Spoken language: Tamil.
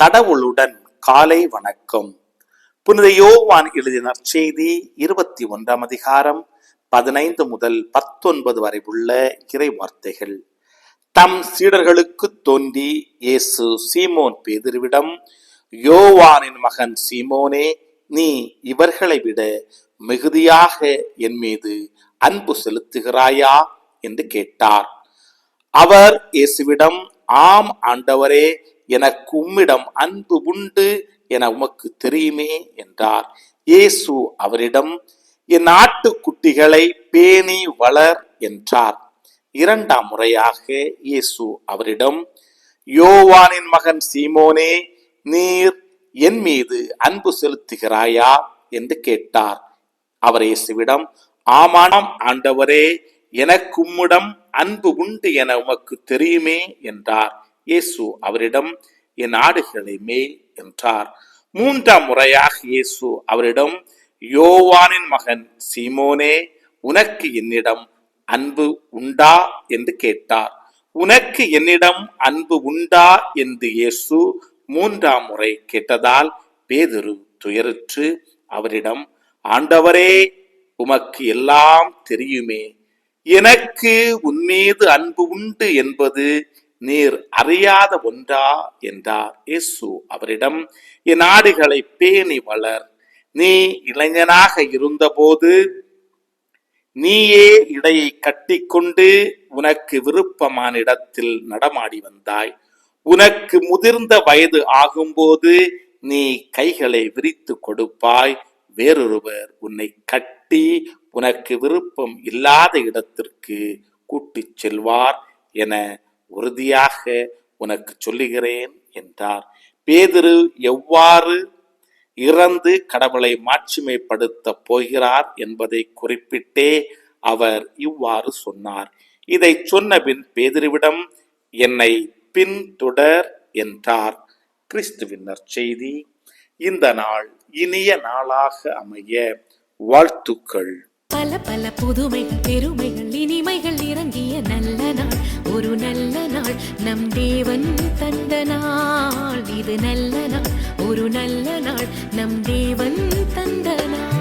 கடவுளுடன் காலை வணக்கம். புனித யோவான் எழுதின நற்செய்தி 21ஆம் அதிகாரம் 15 முதல் 19 வரை உள்ள இறை வார்த்தைகள். தம் சீடர்களுக்கு தோன்றி இயேசு சீமோன் பேதுருவிடம், யோவானின் மகன் சீமோனே, நீ இவர்களை விட மிகுதியாக என் மீது அன்பு செலுத்துகிறாயா என்று கேட்டார். அவர் இயேசுவிடம், ஆம் ஆண்டவரே, எனக்கு உம்மிடம் அன்பு உண்டு என உமக்கு தெரியுமே என்றார். இயேசு அவரிடம், என் ஆட்டுக்குட்டிகளை பேணி வளர் என்றார். 2ஆம் முறையாக இயேசு அவரிடம், யோவானின் மகன் சீமோனே, நீர் என் மீது அன்பு செலுத்துகிறாயா என்று கேட்டார். அவர் இயேசுவிடம், ஆமாம் ஆண்டவரே, எனக்கு உம்மிடம் அன்பு உண்டு என உமக்கு தெரியுமே என்றார். இயேசு அவரிடம், என் ஆடுகளை மேய் என்றார். 3ஆம் முறையாக இயேசு அவரிடம், யோவானின் மகன் சீமோனே, உனக்கு என்னிடம் அன்பு உண்டா என்று கேட்டார். உனக்கு என்னிடம் அன்பு உண்டா என்று இயேசு 3ஆம் முறை கேட்டதால் பேதுரு துயருற்று அவரிடம், ஆண்டவரே, உமக்கு எல்லாம் தெரியுமே, எனக்கு உன்மீது அன்பு உண்டு என்பது நீர் அறியாத ஒன்றா என்றார். இயேசு அவரிடம், என் ஆடுகளை பேணி வளர். நீ இளைஞனாக இருந்தபோது நீயே இடையை கட்டிக்கொண்டு உனக்கு விருப்பமான இடத்தில் நடமாடி வந்தாய். உனக்கு முதிர்ந்த வயது ஆகும்போது நீ கைகளை விரித்து கொடுப்பாய். வேறொருவர் உன்னை கட்டி உனக்கு விருப்பம் இல்லாத இடத்திற்கு கூட்டிச் செல்வார் என உறுதியாக உனக்கு சொல்லுகிறேன் என்றார். பேதுரு எவ்வாறு இறந்து கடவுளை மாட்சிமைப்படுத்த போகிறார் என்பதை குறிப்பிட்டே அவர் இவ்வாறு சொன்னார். இதை சொன்னபின் பேதுருவிடம், என்னை பின்தொடர் என்றார். கிறிஸ்துவின் நற்செய்தி. இந்த நாள் இனிய நாளாக அமைய வாழ்த்துக்கள். பல பல புதுமைகள், பெருமைகள், இனிமைகள் இறங்கிய நல்ல நாள், ஒரு நல்ல நாள், நம் தேவன் தந்த நாள். இது நல்ல நாள், ஒரு நல்ல நாள், நம் தேவன் தந்த நாள்.